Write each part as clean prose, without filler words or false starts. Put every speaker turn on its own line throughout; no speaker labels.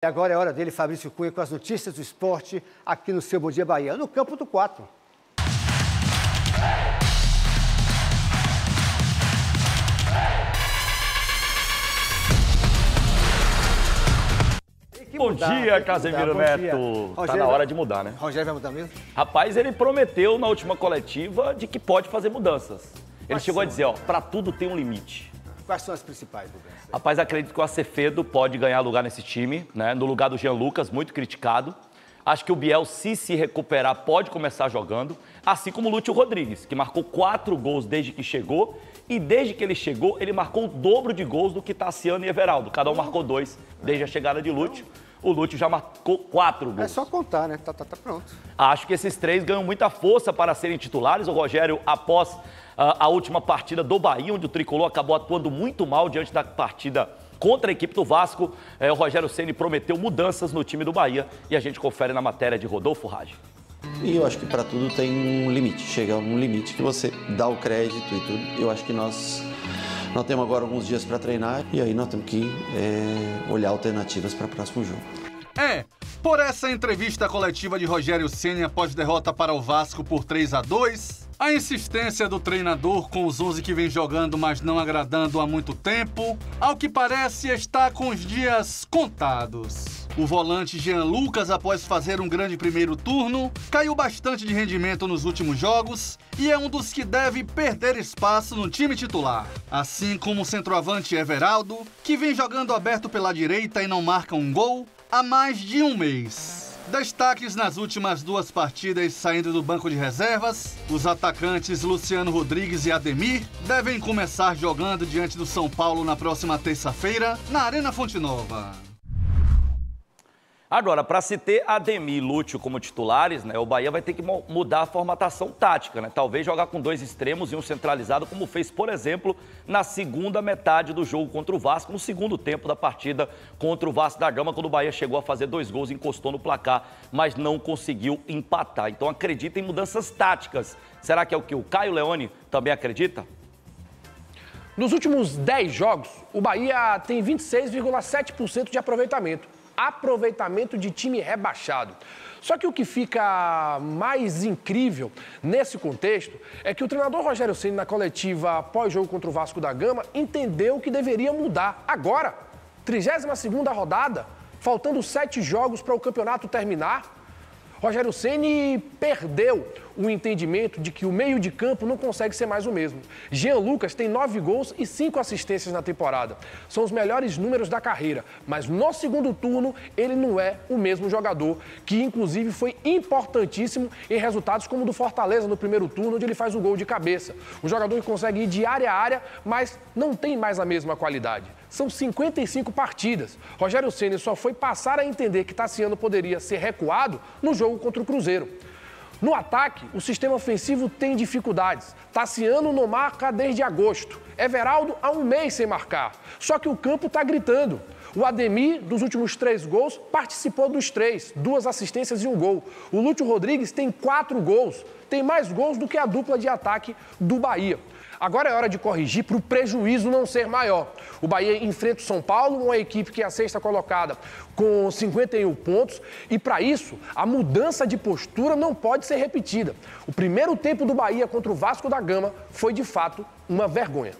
E agora é hora dele, Fabrício Cunha, com as notícias do esporte aqui no seu Bom Dia Bahia, no campo do 4.
Bom dia, Casemiro Neto. Tá na hora de mudar, né?
Rogério vai mudar mesmo?
Rapaz, ele prometeu na última coletiva de que pode fazer mudanças. Ele chegou a dizer, ó, pra tudo tem um limite.
Quais são as principais mudanças?
Rapaz, acredito que o Acevedo pode ganhar lugar nesse time, né? No lugar do Jean Lucas, muito criticado. Acho que o Biel, se recuperar, pode começar jogando. Assim como o Lúcio Rodrigues, que marcou 4 gols desde que chegou. E desde que ele chegou, ele marcou o dobro de gols do que Tassiano e Everaldo. Cada um marcou 2 desde a chegada de Lúcio. O Lúcio já marcou 4 gols.
É só contar, né? Tá pronto.
Acho que esses 3 ganham muita força para serem titulares. O Rogério, após a última partida do Bahia, onde o Tricolor acabou atuando muito mal diante da partida contra a equipe do Vasco, o Rogério Ceni prometeu mudanças no time do Bahia. E a gente confere na matéria de Rodolfo Rage.
E eu acho que para tudo tem um limite. Chega um limite que você dá o crédito e tudo. Eu acho que nós temos agora alguns dias para treinar e aí nós temos que olhar alternativas para o próximo jogo.
Por essa entrevista coletiva de Rogério Ceni após derrota para o Vasco por 3-2, a insistência do treinador com os 11 que vem jogando, mas não agradando há muito tempo, ao que parece está com os dias contados. O volante Jean Lucas, após fazer um grande primeiro turno, caiu bastante de rendimento nos últimos jogos e é um dos que deve perder espaço no time titular. Assim como o centroavante Everaldo, que vem jogando aberto pela direita e não marca um gol há mais de um mês. Destaques nas últimas 2 partidas saindo do banco de reservas, os atacantes Luciano Rodrigues e Ademir devem começar jogando diante do São Paulo na próxima terça-feira, na Arena Fonte Nova.
Agora, para se ter Ademir e Lúcio como titulares, né, o Bahia vai ter que mudar a formatação tática, né? Talvez jogar com 2 extremos e um centralizado, como fez, por exemplo, na segunda metade do jogo contra o Vasco, no segundo tempo da partida contra o Vasco da Gama, quando o Bahia chegou a fazer 2 gols, encostou no placar, mas não conseguiu empatar. Então acredita em mudanças táticas. Será que é o que o Caio Leone também acredita?
Nos últimos 10 jogos, o Bahia tem 26,7% de aproveitamento. Aproveitamento de time rebaixado. Só que o que fica mais incrível nesse contexto é que o treinador Rogério Ceni, na coletiva pós-jogo contra o Vasco da Gama, entendeu que deveria mudar. Agora, 32ª rodada, faltando 7 jogos para o campeonato terminar, Rogério Ceni perdeu o entendimento de que o meio de campo não consegue ser mais o mesmo. Jean Lucas tem 9 gols e 5 assistências na temporada. São os melhores números da carreira, mas no segundo turno ele não é o mesmo jogador, que inclusive foi importantíssimo em resultados como o do Fortaleza no primeiro turno, onde ele faz o gol de cabeça. Um jogador que consegue ir de área a área, mas não tem mais a mesma qualidade. São 55 partidas. Rogério Ceni só foi passar a entender que Tassiano poderia ser recuado no jogo contra o Cruzeiro. No ataque, o sistema ofensivo tem dificuldades. Tassiano não marca desde agosto. Everaldo há um mês sem marcar. Só que o campo está gritando. O Ademir, dos últimos 3 gols, participou dos 3, 2 assistências e 1 gol. O Lúcio Rodrigues tem 4 gols. Tem mais gols do que a dupla de ataque do Bahia. Agora é hora de corrigir para o prejuízo não ser maior. O Bahia enfrenta o São Paulo, uma equipe que é a 6ª colocada com 51 pontos. E para isso, a mudança de postura não pode ser repetida. O primeiro tempo do Bahia contra o Vasco da Gama foi, de fato, uma vergonha.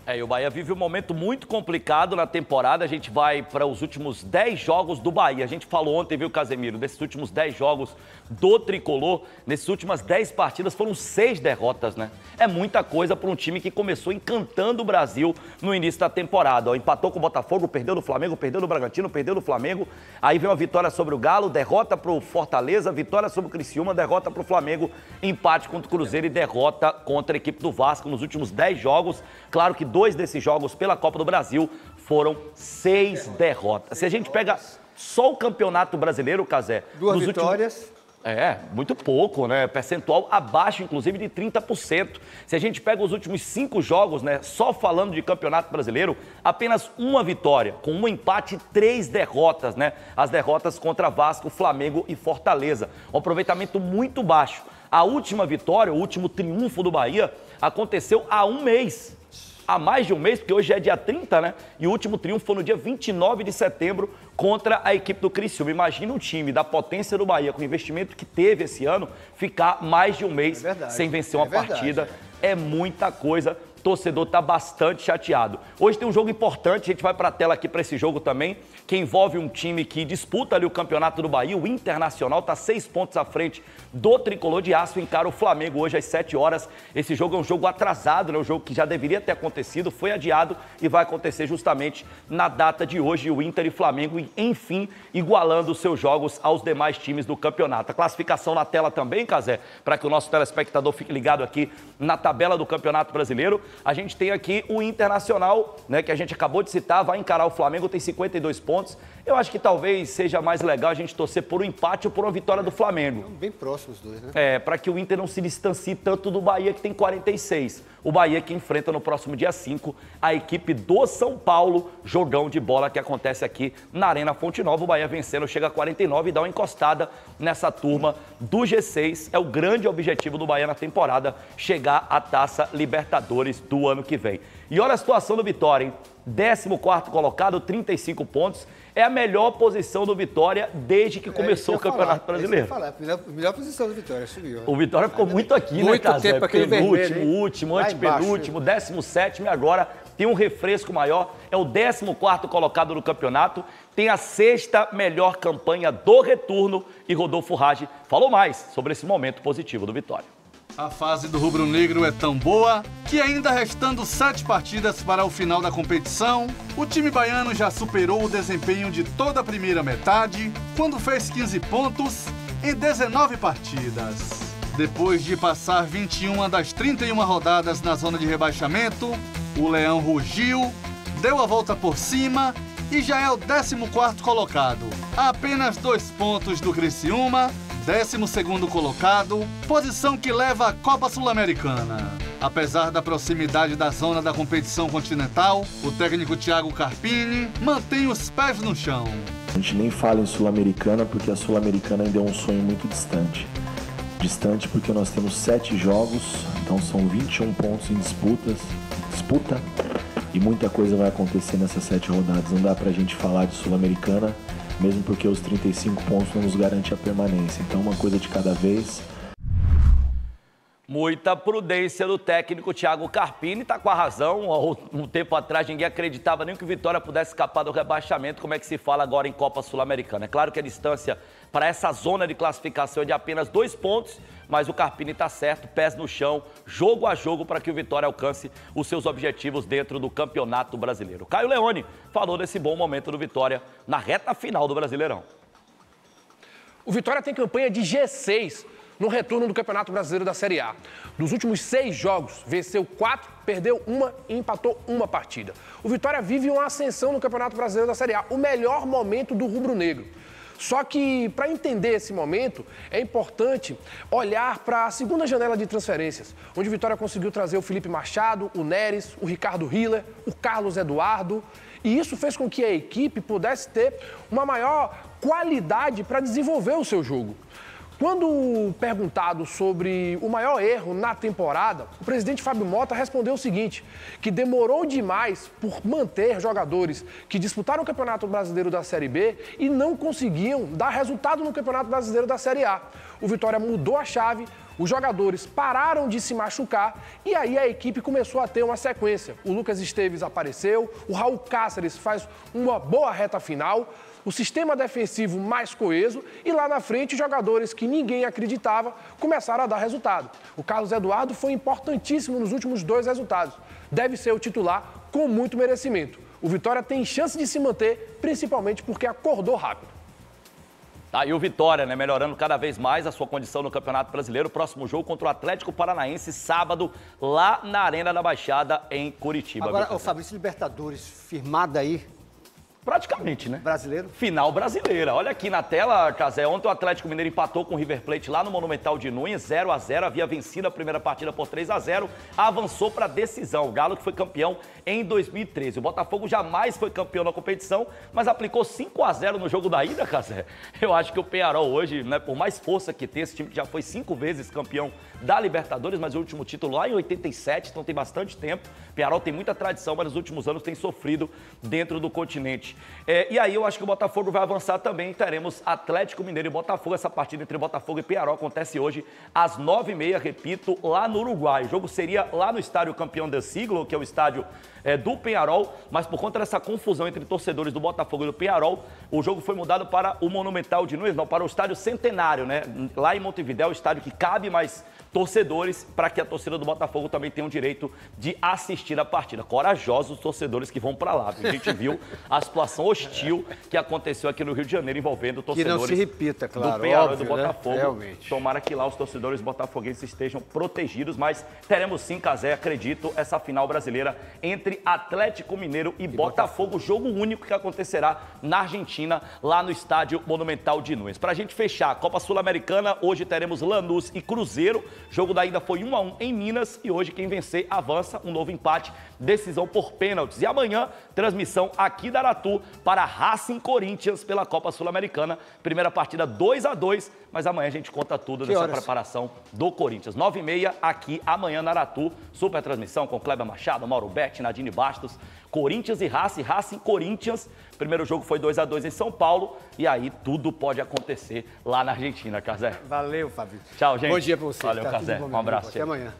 E o Bahia vive um momento muito complicado na temporada. A gente vai para os últimos 10 jogos do Bahia. A gente falou ontem, viu, Casemiro, desses últimos 10 jogos do Tricolor. Nessas últimas 10 partidas foram 6 derrotas, né? É muita coisa para um time que começou encantando o Brasil no início da temporada. Empatou com o Botafogo, perdeu no Flamengo, perdeu no Bragantino, perdeu no Flamengo. Aí vem uma vitória sobre o Galo, derrota para o Fortaleza, vitória sobre o Criciúma, derrota para o Flamengo, empate contra o Cruzeiro e derrota contra a equipe do Vasco nos últimos 10 jogos. Claro que 2 desses jogos pela Copa do Brasil foram 6 derrotas. Se a gente pega só o Campeonato Brasileiro, Cazé...
2 vitórias...
Muito pouco, né? Percentual abaixo, inclusive, de 30%. Se a gente pega os últimos 5 jogos, né? Só falando de Campeonato Brasileiro, apenas 1 vitória, com 1 empate e 3 derrotas, né? As derrotas contra Vasco, Flamengo e Fortaleza. Um aproveitamento muito baixo. A última vitória, o último triunfo do Bahia, aconteceu há 1 mês. há mais de um mês, porque hoje é dia 30, né? E o último triunfo foi no dia 29 de setembro contra a equipe do Criciúma. Imagina um time da potência do Bahia, com o investimento que teve esse ano, ficar mais de um mês sem vencer uma partida. É muita coisa. O torcedor está bastante chateado. Hoje tem um jogo importante, a gente vai para a tela aqui para esse jogo também, que envolve um time que disputa ali o Campeonato do Bahia, o Internacional, está 6 pontos à frente do Tricolor de Aço, encara o Flamengo hoje às 7 horas. Esse jogo é um jogo atrasado, né? Um jogo que já deveria ter acontecido, foi adiado e vai acontecer justamente na data de hoje, o Inter e Flamengo, enfim, igualando os seus jogos aos demais times do campeonato. A classificação na tela também, Cazé, para que o nosso telespectador fique ligado aqui na tabela do Campeonato Brasileiro. A gente tem aqui o Internacional, né, que a gente acabou de citar, vai encarar o Flamengo, tem 52 pontos. Eu acho que talvez seja mais legal a gente torcer por um empate ou por uma vitória do Flamengo.
Bem próximos os dois, né?
Para que o Inter não se distancie tanto do Bahia, que tem 46. O Bahia que enfrenta no próximo dia 5 a equipe do São Paulo, jogão de bola que acontece aqui na Arena Fonte Nova. O Bahia vencendo, chega a 49 e dá uma encostada nessa turma do G6. É o grande objetivo do Bahia na temporada, chegar à Taça Libertadores do ano que vem. E olha a situação do Vitória, hein? 14º colocado, 35 pontos. É a melhor posição do Vitória desde que começou o Campeonato Brasileiro.
Melhor posição do Vitória, subiu.
O Vitória ficou muito aqui, né,
muito tempo aquele vermelho,
último, antepenúltimo, 17º e agora tem um refresco maior. É o 14º colocado no campeonato. Tem a 6ª melhor campanha do retorno e Rodolfo Rage falou mais sobre esse momento positivo do Vitória.
A fase do rubro-negro é tão boa que ainda restando 7 partidas para o final da competição, o time baiano já superou o desempenho de toda a primeira metade, quando fez 15 pontos em 19 partidas. Depois de passar 21 das 31 rodadas na zona de rebaixamento, o Leão rugiu, deu a volta por cima e já é o 14º colocado, a apenas 2 pontos do Criciúma, 12º colocado, posição que leva à Copa Sul-Americana. Apesar da proximidade da zona da competição continental, o técnico Thiago Carpini mantém os pés no chão.
A gente nem fala em Sul-Americana porque a Sul-Americana ainda é um sonho muito distante. Distante porque nós temos 7 jogos, então são 21 pontos em disputa e muita coisa vai acontecer nessas 7 rodadas. Não dá pra gente falar de Sul-Americana, mesmo porque os 35 pontos não nos garante a permanência. Então, uma coisa de cada vez.
Muita prudência do técnico Thiago Carpini, está com a razão. Um tempo atrás ninguém acreditava nem que o Vitória pudesse escapar do rebaixamento, como é que se fala agora em Copa Sul-Americana. É claro que a distância para essa zona de classificação é de apenas 2 pontos, mas o Carpini está certo, pés no chão, jogo a jogo para que o Vitória alcance os seus objetivos dentro do Campeonato Brasileiro. Caio Leone falou desse bom momento do Vitória na reta final do Brasileirão.
O Vitória tem campanha de G6 no retorno do Campeonato Brasileiro da Série A. Dos últimos 6 jogos, venceu 4, perdeu 1 e empatou 1 partida. O Vitória vive uma ascensão no Campeonato Brasileiro da Série A, o melhor momento do rubro-negro. Só que, para entender esse momento, é importante olhar para a segunda janela de transferências, onde o Vitória conseguiu trazer o Felipe Machado, o Neres, o Ricardo Hiller, o Carlos Eduardo. E isso fez com que a equipe pudesse ter uma maior qualidade para desenvolver o seu jogo. Quando perguntado sobre o maior erro na temporada, o presidente Fábio Mota respondeu o seguinte, que demorou demais por manter jogadores que disputaram o Campeonato Brasileiro da Série B e não conseguiam dar resultado no Campeonato Brasileiro da Série A. O Vitória mudou a chave, os jogadores pararam de se machucar e aí a equipe começou a ter uma sequência. O Lucas Esteves apareceu, o Raul Cáceres faz uma boa reta final, o sistema defensivo mais coeso e lá na frente jogadores que ninguém acreditava começaram a dar resultado. O Carlos Eduardo foi importantíssimo nos últimos 2 resultados. Deve ser o titular com muito merecimento. O Vitória tem chance de se manter, principalmente porque acordou rápido.
Tá aí o Vitória, né, melhorando cada vez mais a sua condição no Campeonato Brasileiro. Próximo jogo contra o Atlético Paranaense, sábado, lá na Arena da Baixada, em Curitiba.
Agora, o Fabrício, Libertadores, firmada aí.
Praticamente, né?
Brasileiro.
Final brasileira. Olha aqui na tela, Casé. Ontem o Atlético Mineiro empatou com o River Plate lá no Monumental de Núñez, 0-0. Havia vencido a primeira partida por 3-0. Avançou para a decisão. O Galo que foi campeão em 2013. O Botafogo jamais foi campeão na competição, mas aplicou 5-0 no jogo da ida, Casé. Eu acho que o Peñarol hoje, né, por mais força que tem, esse time que já foi 5 vezes campeão da Libertadores, mas o último título lá em 87, então tem bastante tempo. O Peñarol tem muita tradição, mas nos últimos anos tem sofrido dentro do continente. E aí eu acho que o Botafogo vai avançar também. Teremos Atlético Mineiro e Botafogo. Essa partida entre Botafogo e Peñarol acontece hoje às 9h30, repito, lá no Uruguai. O jogo seria lá no estádio Campeão del Siglo, que é o estádio do Peñarol, mas por conta dessa confusão entre torcedores do Botafogo e do Peñarol, o jogo foi mudado para o Monumental de Núñez, não, para o estádio Centenário, né? Lá em Montevidéu, o estádio que cabe mais torcedores, para que a torcida do Botafogo também tenha o direito de assistir a partida. Corajosos os torcedores que vão para lá. A gente viu a situação hostil que aconteceu aqui no Rio de Janeiro envolvendo torcedores
que não se repita, claro,
do Peñarol
óbvio,
e do Botafogo.
Né? Realmente.
Tomara que lá os torcedores botafoguenses estejam protegidos, mas teremos sim, Casé, acredito, essa final brasileira entre Atlético Mineiro e Botafogo. Jogo único que acontecerá na Argentina, lá no estádio Monumental de Núñez. Para a gente fechar, a Copa Sul-Americana, hoje teremos Lanús e Cruzeiro. Jogo da ida foi 1-1 em Minas e hoje quem vencer avança, um novo empate, decisão por pênaltis. E amanhã, transmissão aqui da Aratu para Racing Corinthians pela Copa Sul-Americana. Primeira partida 2-2, mas amanhã a gente conta tudo dessa preparação do Corinthians. 9h30 aqui amanhã na Aratu. Super transmissão com Kleber Machado, Mauro Betti, Nadine Bastos. Corinthians e Racing, Racing Corinthians. Primeiro jogo foi 2-2 em São Paulo e aí tudo pode acontecer lá na Argentina, Casé.
Valeu, Fábio.
Tchau, gente.
Bom dia pra você.
Valeu,
tá
Casé. Um abraço.
Até amanhã.